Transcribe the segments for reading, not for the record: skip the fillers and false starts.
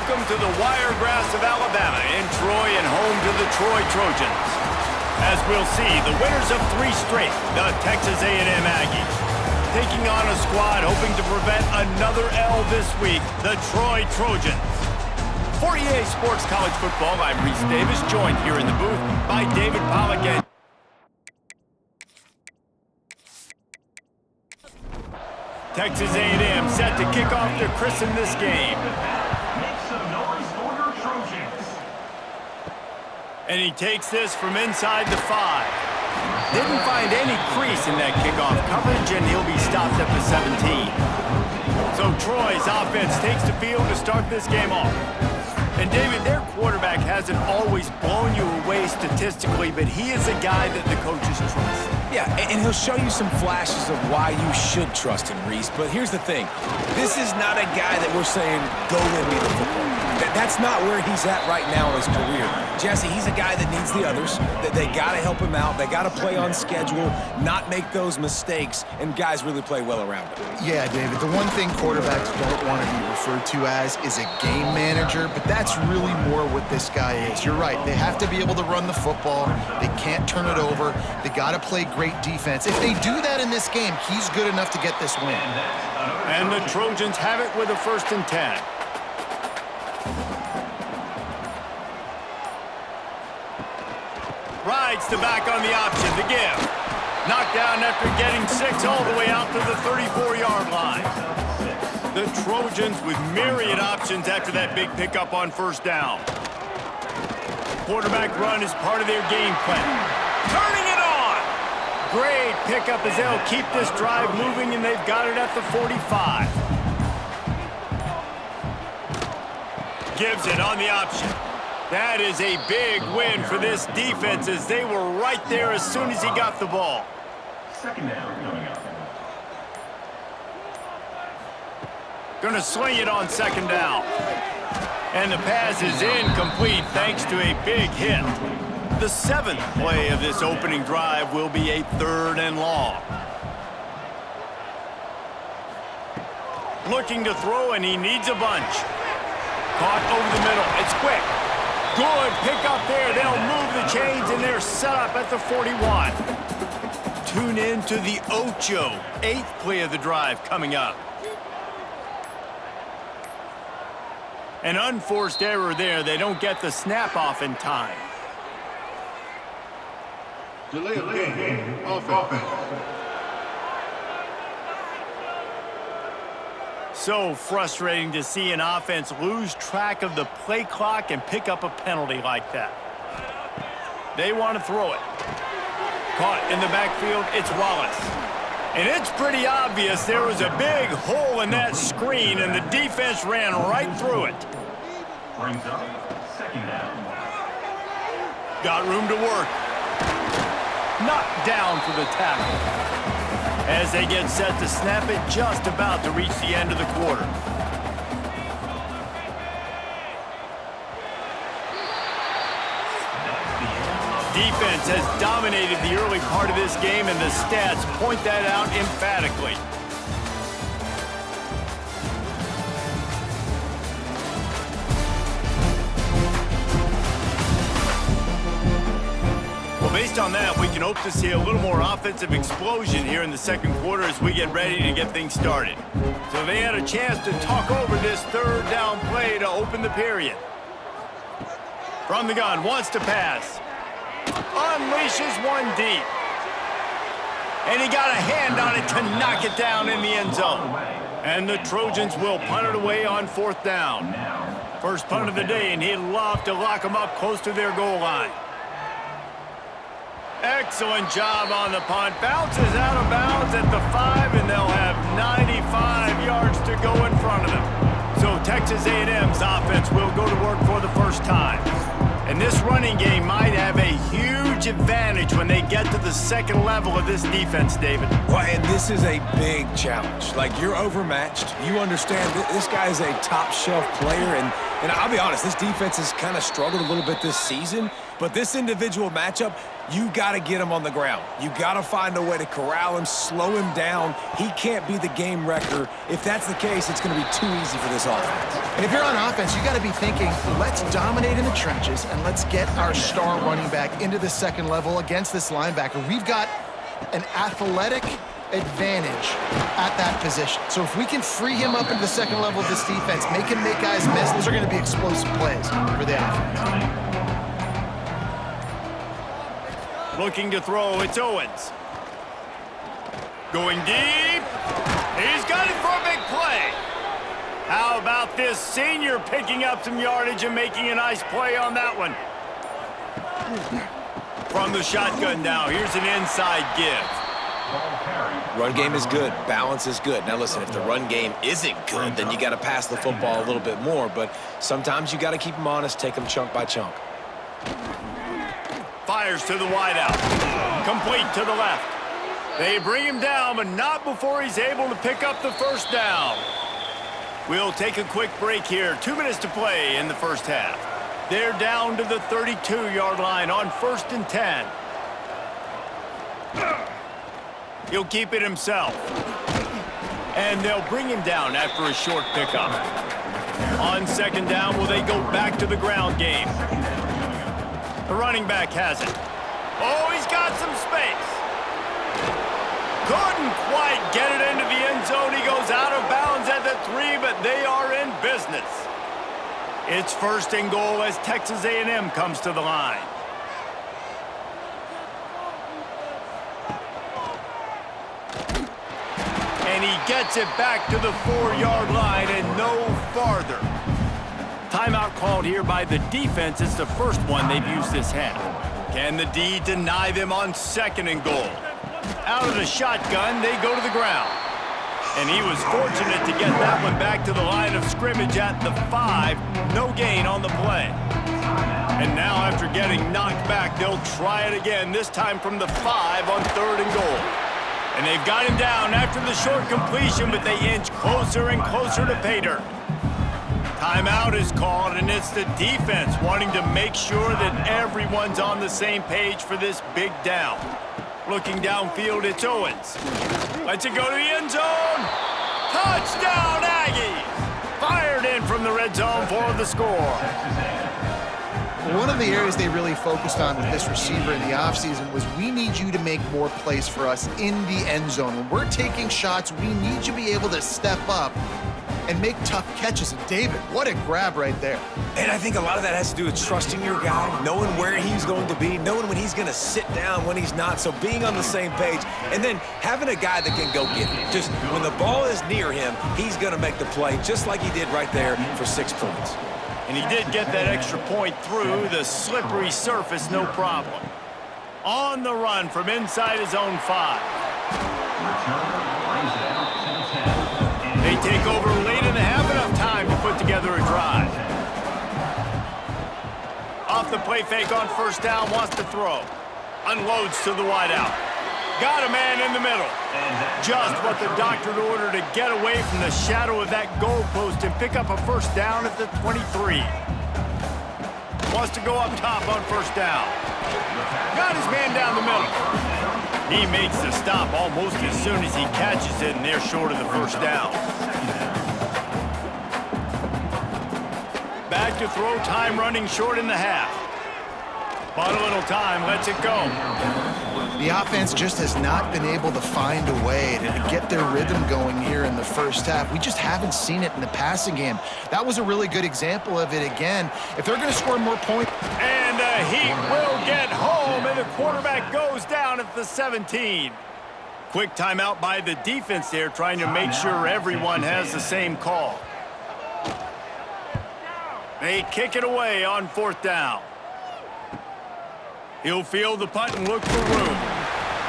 Welcome to the Wiregrass of Alabama in Troy and home to the Troy Trojans. As we'll see, the winners of 3 straight, the Texas A&M Aggies. Taking on a squad hoping to prevent another L this week, the Troy Trojans. For EA Sports College Football, I'm Reese Davis, joined here in the booth by David Pollack and Texas A&M set to kick off to christen this game. Make some noise for your Trojans. And he takes this from inside the 5. Didn't find any crease in that kickoff coverage, and he'll be stopped at the 17. So Troy's offense takes the field to start this game off. And David, their quarterback hasn't always blown you away statistically, but he is a guy that the coaches trust. Yeah, and he'll show you some flashes of why you should trust him, Reese. But here's the thing. This is not a guy that we're saying, go win me the football. That's not where he's at right now in his career. Jesse, he's a guy that needs the others. That they got to help him out. They got to play on schedule, not make those mistakes, and guys really play well around him. Yeah, David, the one thing quarterbacks don't want to be referred to as is a game manager, but that's really more what this guy is. You're right. They have to be able to run the football. They can't turn it over. They got to play great defense. If they do that in this game, he's good enough to get this win. And the Trojans have it with a 1st and 10. Rides the back on the option, the give. Knocked down after getting 6 all the way out to the 34-yard line. The Trojans with myriad options after that big pickup on 1st down. Quarterback run is part of their game plan. Turning it on! Great pickup as they'll keep this drive moving, and they've got it at the 45. Gives it on the option. That is a big win for this defense as they were right there as soon as he got the ball. 2nd down coming up. Gonna sling it on 2nd down. And the pass is incomplete thanks to a big hit. The 7th play of this opening drive will be a 3rd and long. Looking to throw, and he needs a bunch. Caught over the middle. It's quick. Good pick up there. They'll move the chains, and they're set up at the 41. Tune in to the Ocho. 8th play of the drive coming up. An unforced error there. They don't get the snap off in time. Delay of game. Offense. So frustrating to see an offense lose track of the play clock and pick up a penalty like that. They want to throw it. Caught in the backfield, it's Wallace. And it's pretty obvious there was a big hole in that screen, and the defense ran right through it. Brings up 2nd down. Got room to work. Knocked down for the tackle. As they get set to snap it, just about to reach the end of the quarter. Defense has dominated the early part of this game, and the stats point that out emphatically. Based on that, we can hope to see a little more offensive explosion here in the 2nd quarter as we get ready to get things started. So they had a chance to talk over this 3rd down play to open the period. From the gun, wants to pass. Unleashes one deep. And he got a hand on it to knock it down in the end zone. And the Trojans will punt it away on 4th down. First punt of the day, and he'd love to lock them up close to their goal line. Excellent job on the punt. Bounces out of bounds at the 5, and they'll have 95 yards to go in front of them. So Texas A&M's offense will go to work for the 1st time. And this running game might have a huge advantage when they get to the 2nd level of this defense, David. Well, and this is a big challenge. Like, you're overmatched. You understand this guy is a top-shelf player, and And I'll be honest, this defense has kind of struggled a little bit this season, but this individual matchup, you got to get him on the ground. You got to find a way to corral him, slow him down. He can't be the game wrecker. If that's the case, it's going to be too easy for this offense. And if you're on offense, you got to be thinking, let's dominate in the trenches and let's get our star running back into the second level against this linebacker. We've got an athletic advantage at that position. So if we can free him up into the second level of this defense, make him make guys miss, those are going to be explosive plays for the offense. Looking to throw, it's Owens. Going deep. He's got it for a big play. How about this senior picking up some yardage and making a nice play on that one? From the shotgun now, here's an inside give. Run game is good. Balance is good. Now, listen, if the run game isn't good, then you got to pass the football a little bit more. But sometimes you got to keep them honest, take them chunk by chunk. Fires to the wideout. Complete to the left. They bring him down, but not before he's able to pick up the first down. We'll take a quick break here. 2 minutes to play in the first half. They're down to the 32-yard line on 1st and 10. He'll keep it himself. And they'll bring him down after a short pickup. On 2nd down, will they go back to the ground game? The running back has it. Oh, he's got some space. Couldn't quite get it into the end zone. He goes out of bounds at the 3, but they are in business. It's 1st and goal as Texas A&M comes to the line. And he gets it back to the 4-yard line and no farther. Timeout called here by the defense. It's the first one they've used this half. Can the D deny them on 2nd and goal? Out of the shotgun, they go to the ground. And he was fortunate to get that one back to the line of scrimmage at the 5. No gain on the play. And now after getting knocked back, they'll try it again, this time from the 5 on 3rd and goal. And they've got him down after the short completion, but they inch closer and closer to pay dirt. Timeout is called, and it's the defense wanting to make sure that everyone's on the same page for this big down. Looking downfield, it's Owens. Lets it go to the end zone. Touchdown, Aggies! Fired in from the red zone for the score. One of the areas they really focused on with this receiver in the offseason was we need you to make more plays for us in the end zone. When we're taking shots, we need you to be able to step up and make tough catches. And David, what a grab right there. And I think a lot of that has to do with trusting your guy, knowing where he's going to be, knowing when he's going to sit down, when he's not. So being on the same page, and then having a guy that can go get it. Just when the ball is near him, he's going to make the play, just like he did right there for 6 points. And he did get that extra point through the slippery surface, no problem. On the run from inside his own 5. They take over late in the half, enough time to put together a drive. Off the play fake on 1st down, wants to throw. Unloads to the wideout. Got a man in the middle. Just what the doctor ordered to get away from the shadow of that goalpost and pick up a 1st down at the 23. Wants to go up top on 1st down. Got his man down the middle. He makes the stop almost as soon as he catches it, and they're short of the 1st down. Back to throw, time running short in the half. But a little time, lets it go. The offense just has not been able to find a way to get their rhythm going here in the first half. We just haven't seen it in the passing game. That was a really good example of it again. If they're going to score more points. And he will get home, and the quarterback goes down at the 17. Quick timeout by the defense there, trying to make sure everyone has the same call. They kick it away on 4th down. He'll field the punt and look for room.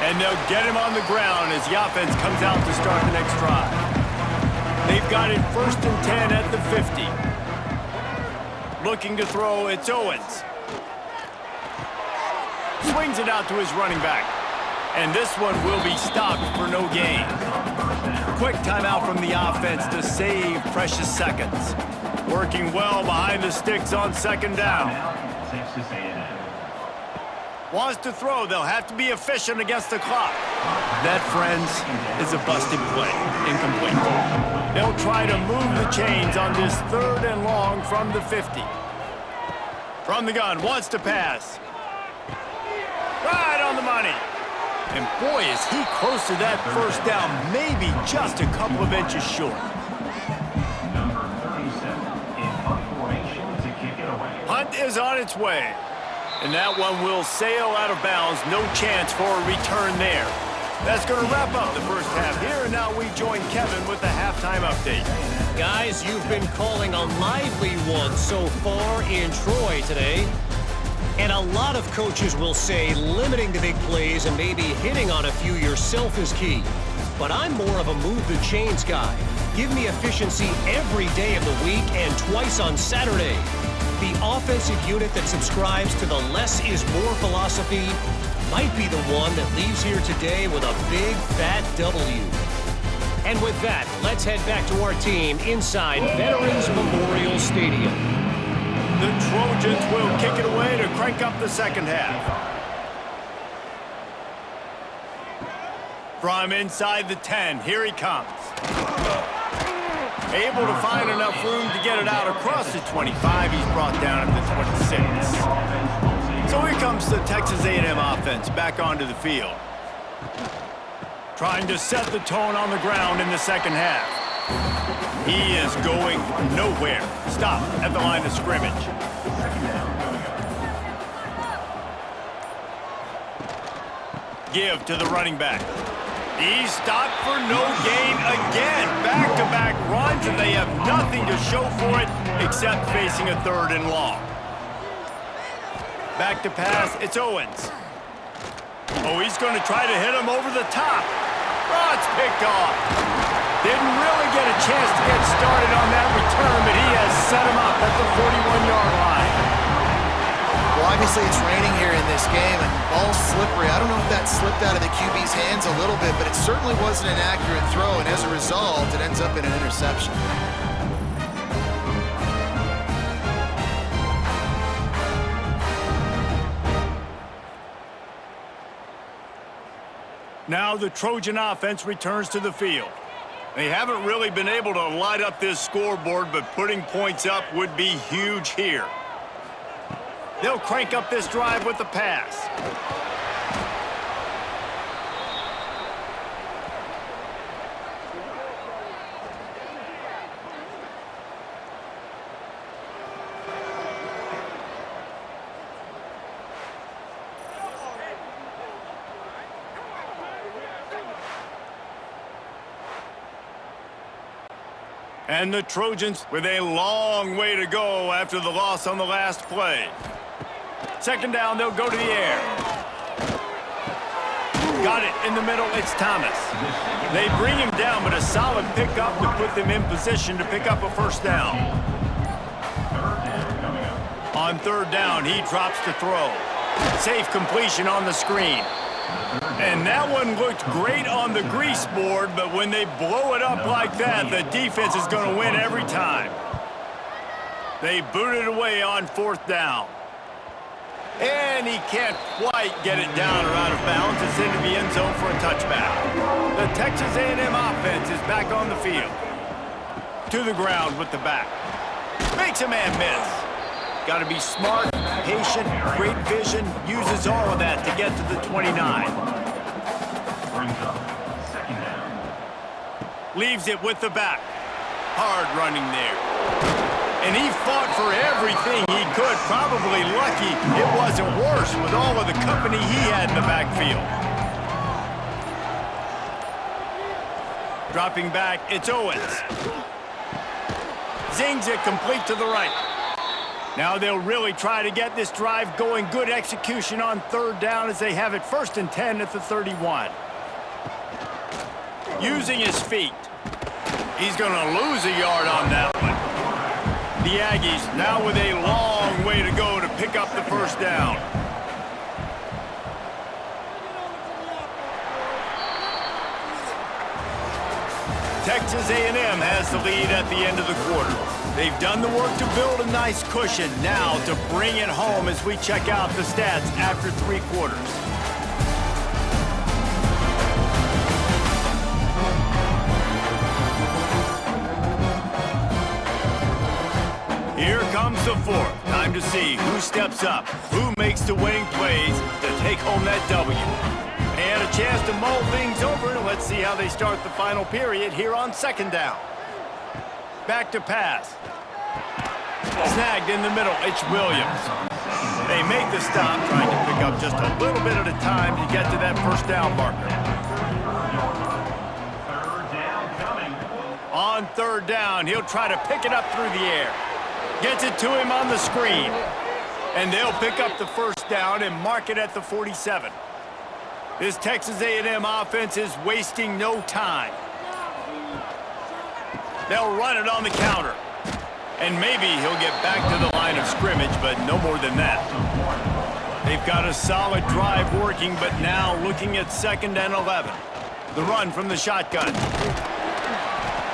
And they'll get him on the ground as the offense comes out to start the next drive. They've got it 1st and 10 at the 50. Looking to throw, it's Owens. Swings it out to his running back. And this one will be stopped for no gain. Quick timeout from the offense to save precious seconds. Working well behind the sticks on second down. Texas A&M. Wants to throw. They'll have to be efficient against the clock. That, friends, is a busted play. Incomplete. They'll try to move the chains on this 3rd and long from the 50. From the gun, wants to pass. Right on the money. And boy, is he close to that first down, maybe just a couple of inches short. Number 37 in punt formation to kick it away. Punt is on its way. And that one will sail out of bounds. No chance for a return there. That's going to wrap up the first half here. And now we join Kevin with the halftime update. Guys, you've been calling a lively one so far in Troy today. And a lot of coaches will say limiting the big plays and maybe hitting on a few yourself is key. But I'm more of a move the chains guy. Give me efficiency every day of the week and twice on Saturday. The offensive unit that subscribes to the less is more philosophy might be the one that leaves here today with a big fat W. And with that, let's head back to our team inside Veterans Memorial Stadium. The Trojans will kick it away to crank up the second half. From inside the 10, here he comes. Able to find enough room to get it out across the 25. He's brought down at the 26. So here comes the Texas A&M offense back onto the field. Trying to set the tone on the ground in the second half. He is going nowhere. Stop at the line of scrimmage. Give to the running back. He's stopped for no gain again. Back-to-back runs, and they have nothing to show for it except facing a 3rd and long. Back to pass, it's Owens. Oh, he's going to try to hit him over the top. Oh, it's picked off. Didn't really get a chance to get started on that return, but he has set him up at the 41-yard line. Well, obviously it's raining here in this game, and the ball's slippery. I don't know if that slipped out of the QB's hands a little bit, but it certainly wasn't an accurate throw, and as a result, it ends up in an interception. Now the Trojan offense returns to the field. They haven't really been able to light up this scoreboard, but putting points up would be huge here. They'll crank up this drive with the pass. And the Trojans with a long way to go after the loss on the last play. Second down, they'll go to the air. Got it in the middle, it's Thomas. They bring him down, but a solid pickup to put them in position to pick up a first down. On 3rd down, he drops to throw. Safe completion on the screen. And that one looked great on the grease board, but when they blow it up like that, the defense is going to win every time. They boot it away on 4th down. And he can't quite get it down or out of bounds. It's into the end zone for a touchback. The Texas A&M offense is back on the field. To the ground with the back. Makes a man miss. Got to be smart, patient, great vision. Uses all of that to get to the 29. Brings up second down. Leaves it with the back. Hard running there. And he fought for everything he could. Probably lucky it wasn't worse with all of the company he had in the backfield. Dropping back, it's Owens. Zings it complete to the right. Now they'll really try to get this drive going. Good execution on 3rd down as they have it 1st and 10 at the 31. Using his feet. He's going to lose a yard on that one. The Aggies now with a long way to go to pick up the first down. Texas A&M has the lead at the end of the quarter. They've done the work to build a nice cushion. Now to bring it home as we check out the stats after 3 quarters. Here comes the fourth. Time to see who steps up, who makes the winning plays to take home that W. And a chance to mull things over. Let's see how they start the final period here on 2nd down. Back to pass. Snagged in the middle. It's Williams. They make the stop, trying to pick up just a little bit at a time to get to that 1st down marker. 3rd down coming. On 3rd down, he'll try to pick it up through the air. Gets it to him on the screen. And they'll pick up the 1st down and mark it at the 47. This Texas A&M offense is wasting no time. They'll run it on the counter. And maybe he'll get back to the line of scrimmage, but no more than that. They've got a solid drive working, but now looking at 2nd and 11. The run from the shotgun.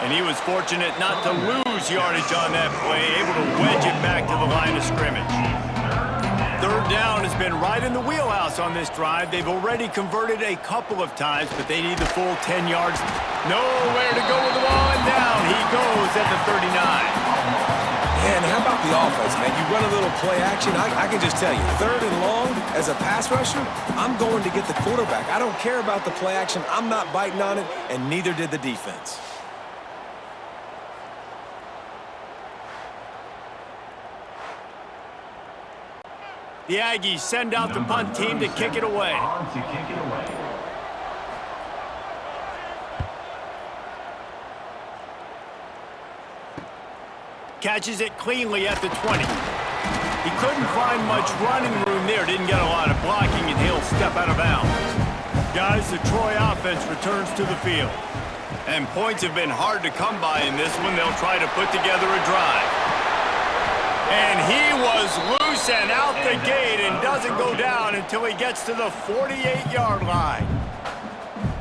And he was fortunate not to lose yardage on that play, able to wedge it back to the line of scrimmage. 3rd down has been right in the wheelhouse on this drive. They've already converted a couple of times, but they need the full 10 yards. Nowhere to go with the ball, and down he goes at the 39. Man, how about the offense, man? You run a little play action. I can just tell you, 3rd and long, as a pass rusher, I'm going to get the quarterback. I don't care about the play action. I'm not biting on it, and neither did the defense. The Aggies send out the punt team to kick it away. Catches it cleanly at the 20. He couldn't find much running room there. Didn't get a lot of blocking, and he'll step out of bounds. Guys, the Troy offense returns to the field. And points have been hard to come by in this one. They'll try to put together a drive. And he was loose and out the gate and doesn't go down until he gets to the 48-yard line.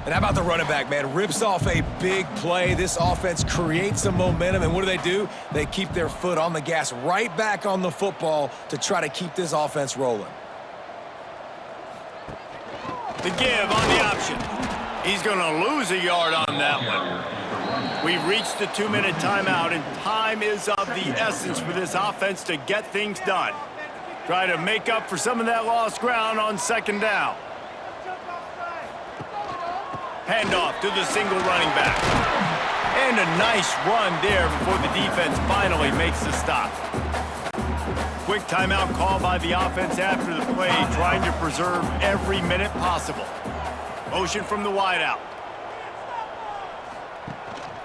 And how about the running back, man? Rips off a big play. This offense creates some momentum, and what do? They keep their foot on the gas, right back on the football to try to keep this offense rolling. The give on the option. He's going to lose a yard on that one. We've reached the 2-minute timeout, and time is of the essence for this offense to get things done. Try to make up for some of that lost ground on 2nd down. Handoff to the single running back. And a nice run there before the defense finally makes the stop. Quick timeout call by the offense after the play, trying to preserve every minute possible. Motion from the wideout.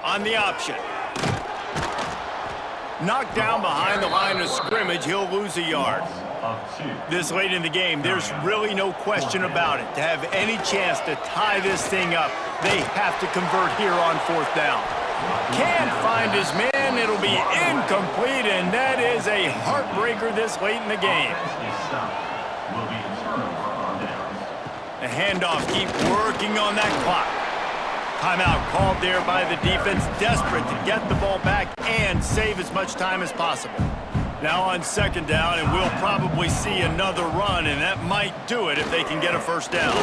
On the option. Knocked down behind the line of scrimmage, he'll lose a yard. This late in the game, there's really no question about it. To have any chance to tie this thing up, they have to convert here on 4th down. Can't find his man, it'll be incomplete, and that is a heartbreaker this late in the game. The handoff, keep working on that clock. Timeout called there by the defense, desperate to get the ball back and save as much time as possible. Now on 2nd down, and we'll probably see another run, and that might do it if they can get a 1st down.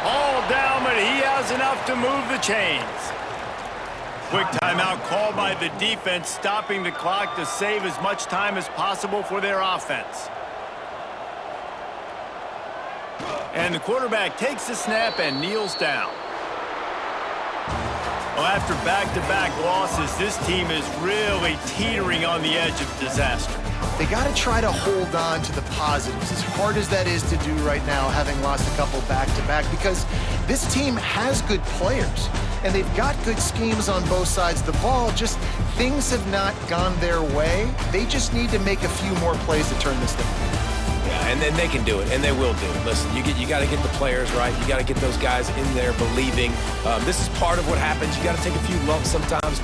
All down, but he has enough to move the chains. Quick timeout called by the defense, stopping the clock to save as much time as possible for their offense. And the quarterback takes the snap and kneels down. Well, after back-to-back losses, this team is really teetering on the edge of disaster. They got to try to hold on to the positives, as hard as that is to do right now, having lost a couple back-to-back, because this team has good players, and they've got good schemes on both sides of the ball, just things have not gone their way. They just need to make a few more plays to turn this thing around. Yeah, and then they can do it, and they will do it. Listen, you got to get the players right. You got to get those guys in there believing. This is part of what happens. You got to take a few lumps sometimes.